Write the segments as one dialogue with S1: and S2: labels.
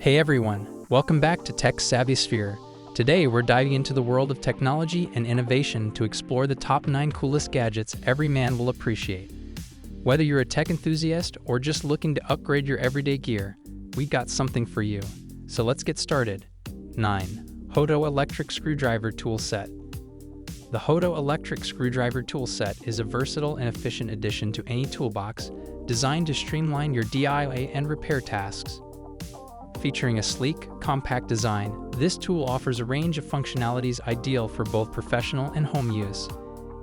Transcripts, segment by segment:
S1: Hey everyone, welcome back to Tech Savvy Sphere. Today we're diving into the world of technology and innovation to explore the top 9 coolest gadgets every man will appreciate. Whether you're a tech enthusiast or just looking to upgrade your everyday gear, we got something for you. So let's get started. 9. Hoto Electric Screwdriver Tool Set. The Hoto Electric Screwdriver Tool Set is a versatile and efficient addition to any toolbox, designed to streamline your DIY and repair tasks. Featuring a sleek, compact design, this tool offers a range of functionalities ideal for both professional and home use.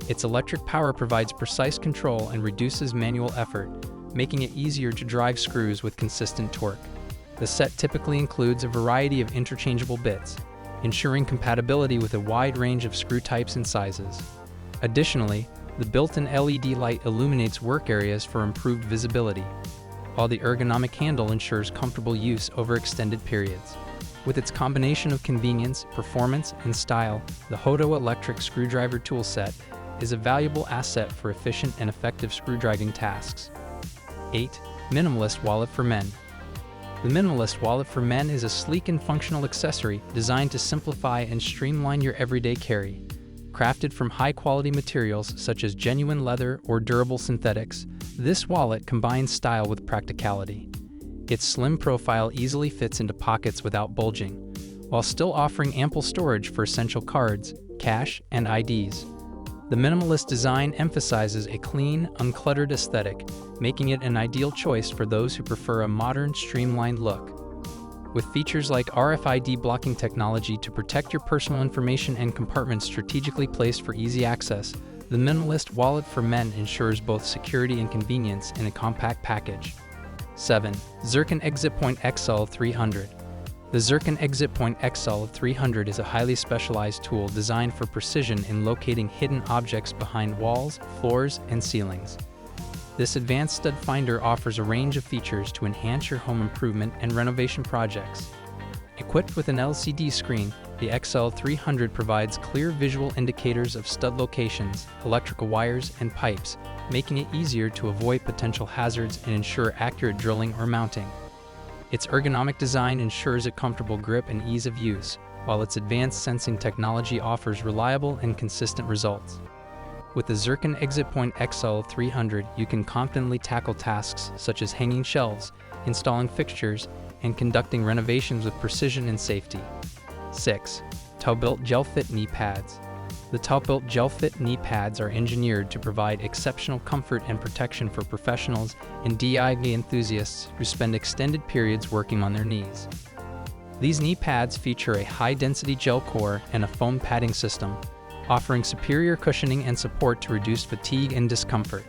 S1: Its electric power provides precise control and reduces manual effort, making it easier to drive screws with consistent torque. The set typically includes a variety of interchangeable bits, ensuring compatibility with a wide range of screw types and sizes. Additionally, the built-in LED light illuminates work areas for improved visibility, while the ergonomic handle ensures comfortable use over extended periods. With its combination of convenience, performance, and style, the Hoto Electric Screwdriver Tool Set is a valuable asset for efficient and effective screwdriving tasks. 8. Minimalist Wallet for Men. The Minimalist Wallet for Men is a sleek and functional accessory designed to simplify and streamline your everyday carry. Crafted from high-quality materials such as genuine leather or durable synthetics, this wallet combines style with practicality. Its slim profile easily fits into pockets without bulging, while still offering ample storage for essential cards, cash, and IDs. The minimalist design emphasizes a clean, uncluttered aesthetic, making it an ideal choice for those who prefer a modern, streamlined look. With features like RFID blocking technology to protect your personal information and compartments strategically placed for easy access, the Minimalist Wallet for Men ensures both security and convenience in a compact package. 7. Zeren Exit Point XL 300. The Zeren Exit Point XL 300 is a highly specialized tool designed for precision in locating hidden objects behind walls, floors, and ceilings. This advanced stud finder offers a range of features to enhance your home improvement and renovation projects. Equipped with an LCD screen, the XL300 provides clear visual indicators of stud locations, electrical wires, and pipes, making it easier to avoid potential hazards and ensure accurate drilling or mounting. Its ergonomic design ensures a comfortable grip and ease of use, while its advanced sensing technology offers reliable and consistent results. With the Zeren Exit Point XL300, you can confidently tackle tasks such as hanging shelves, installing fixtures, and conducting renovations with precision and safety. 6. ToeBuilt Gel Fit Knee Pads. The ToeBuilt Gel Fit Knee Pads are engineered to provide exceptional comfort and protection for professionals and DIY enthusiasts who spend extended periods working on their knees. These knee pads feature a high-density gel core and a foam padding system, offering superior cushioning and support to reduce fatigue and discomfort.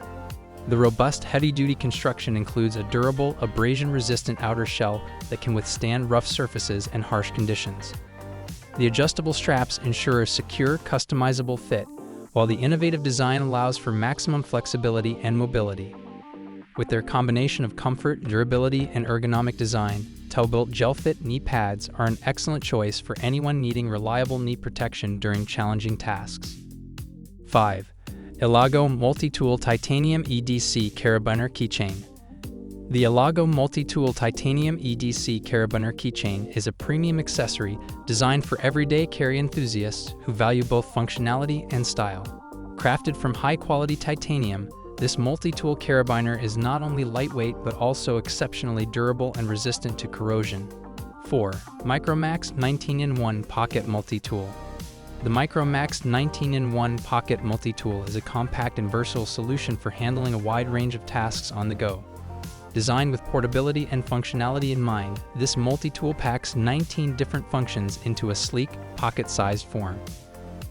S1: The robust, heavy-duty construction includes a durable, abrasion-resistant outer shell that can withstand rough surfaces and harsh conditions. The adjustable straps ensure a secure, customizable fit, while the innovative design allows for maximum flexibility and mobility. With their combination of comfort, durability, and ergonomic design, ToeBuilt Gel Fit Knee Pads are an excellent choice for anyone needing reliable knee protection during challenging tasks. 5. Elago Multitool Titanium EDC Carabiner Keychain. The Elago Multitool Titanium EDC Carabiner Keychain is a premium accessory designed for everyday carry enthusiasts who value both functionality and style. Crafted from high-quality titanium, this multi-tool carabiner is not only lightweight but also exceptionally durable and resistant to corrosion. 4. Micromax 19-in-1 Pocket Multi-Tool. The Micromax 19-in-1 Pocket Multi-Tool is a compact and versatile solution for handling a wide range of tasks on the go. Designed with portability and functionality in mind, this multi-tool packs 19 different functions into a sleek, pocket-sized form.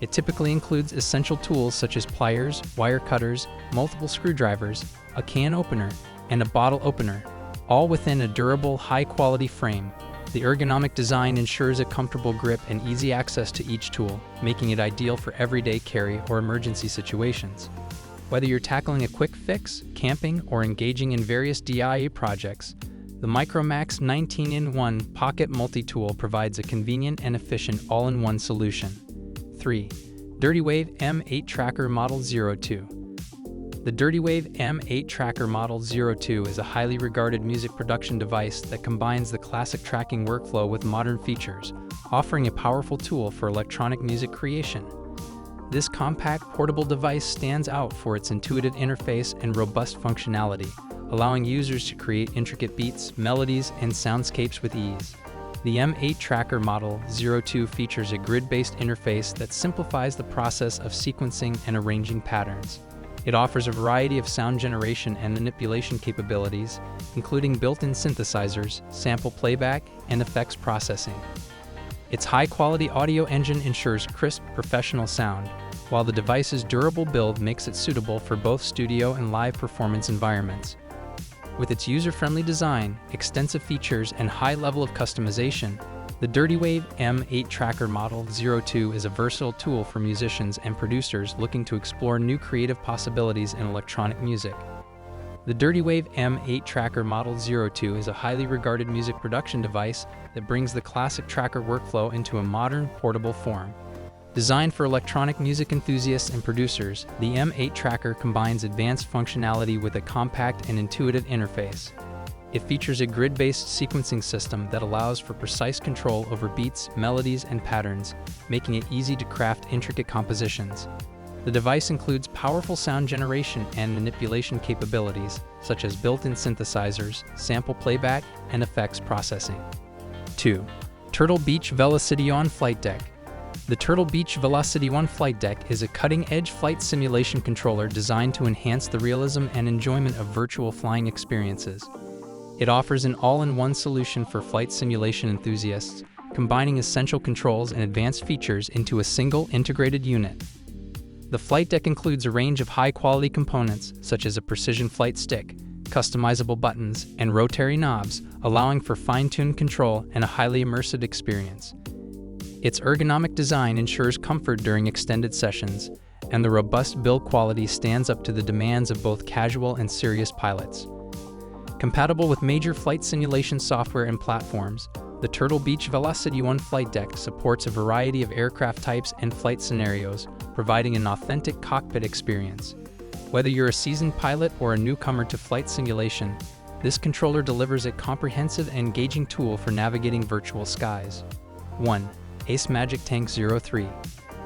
S1: It typically includes essential tools such as pliers, wire cutters, multiple screwdrivers, a can opener, and a bottle opener, all within a durable, high-quality frame. The ergonomic design ensures a comfortable grip and easy access to each tool, making it ideal for everyday carry or emergency situations. Whether you're tackling a quick fix, camping, or engaging in various DIY projects, the Micromax 19-in-1 Pocket Multi-Tool provides a convenient and efficient all-in-one solution. 3. Wve M8 Tracker Model 02. The Wve M8 Tracker Model 02 is a highly regarded music production device that combines the classic tracking workflow with modern features, offering a powerful tool for electronic music creation. This compact, portable device stands out for its intuitive interface and robust functionality, allowing users to create intricate beats, melodies, and soundscapes with ease. The M8 Tracker Model 02 features a grid-based interface that simplifies the process of sequencing and arranging patterns. It offers a variety of sound generation and manipulation capabilities, including built-in synthesizers, sample playback, and effects processing. Its high-quality audio engine ensures crisp, professional sound, while the device's durable build makes it suitable for both studio and live performance environments. With its user-friendly design, extensive features, and high level of customization, the Wve M8 Tracker Model 02 is a versatile tool for musicians and producers looking to explore new creative possibilities in electronic music. The Wve M8 Tracker Model 02 is a highly regarded music production device that brings the classic tracker workflow into a modern, portable form. Designed for electronic music enthusiasts and producers, the M8 Tracker combines advanced functionality with a compact and intuitive interface. It features a grid-based sequencing system that allows for precise control over beats, melodies, and patterns, making it easy to craft intricate compositions. The device includes powerful sound generation and manipulation capabilities, such as built-in synthesizers, sample playback, and effects processing. 2. Turtle Beach Velocity On Flight Deck. The Turtle Beach Velocity On Flight Deck is a cutting-edge flight simulation controller designed to enhance the realism and enjoyment of virtual flying experiences. It offers an all-in-one solution for flight simulation enthusiasts, combining essential controls and advanced features into a single integrated unit. The flight deck includes a range of high-quality components, such as a precision flight stick, customizable buttons, and rotary knobs, allowing for fine-tuned control and a highly immersive experience. Its ergonomic design ensures comfort during extended sessions, and the robust build quality stands up to the demands of both casual and serious pilots. Compatible with major flight simulation software and platforms, the Turtle Beach Velocity On Flight Deck supports a variety of aircraft types and flight scenarios, providing an authentic cockpit experience. Whether you're a seasoned pilot or a newcomer to flight simulation, this controller delivers a comprehensive and engaging tool for navigating virtual skies. 1. Ace Magic Tank 03.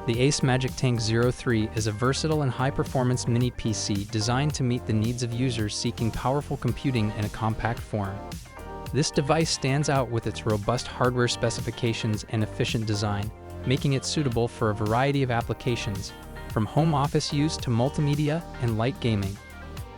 S1: The Ace Magic Tank 03 is a versatile and high-performance mini PC designed to meet the needs of users seeking powerful computing in a compact form. This device stands out with its robust hardware specifications and efficient design, making it suitable for a variety of applications, from home office use to multimedia and light gaming.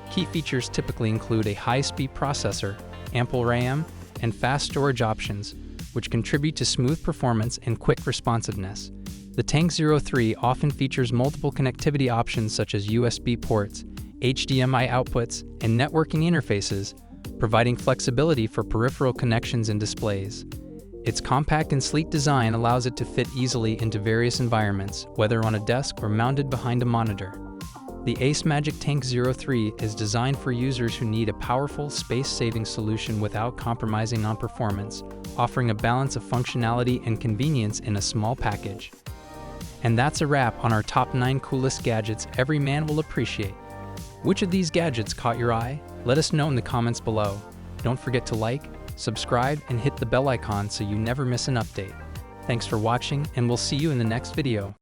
S1: Key features typically include a high-speed processor, ample RAM, and fast storage options, which contribute to smooth performance and quick responsiveness. The Tank 03 often features multiple connectivity options such as USB ports, HDMI outputs, and networking interfaces, providing flexibility for peripheral connections and displays. Its compact and sleek design allows it to fit easily into various environments, whether on a desk or mounted behind a monitor. The Ace Magic Tank 03 is designed for users who need a powerful, space-saving solution without compromising on performance, offering a balance of functionality and convenience in a small package. And that's a wrap on our top 9 coolest gadgets every man will appreciate. Which of these gadgets caught your eye? Let us know in the comments below. Don't forget to like, subscribe, and hit the bell icon so you never miss an update. Thanks for watching, and we'll see you in the next video.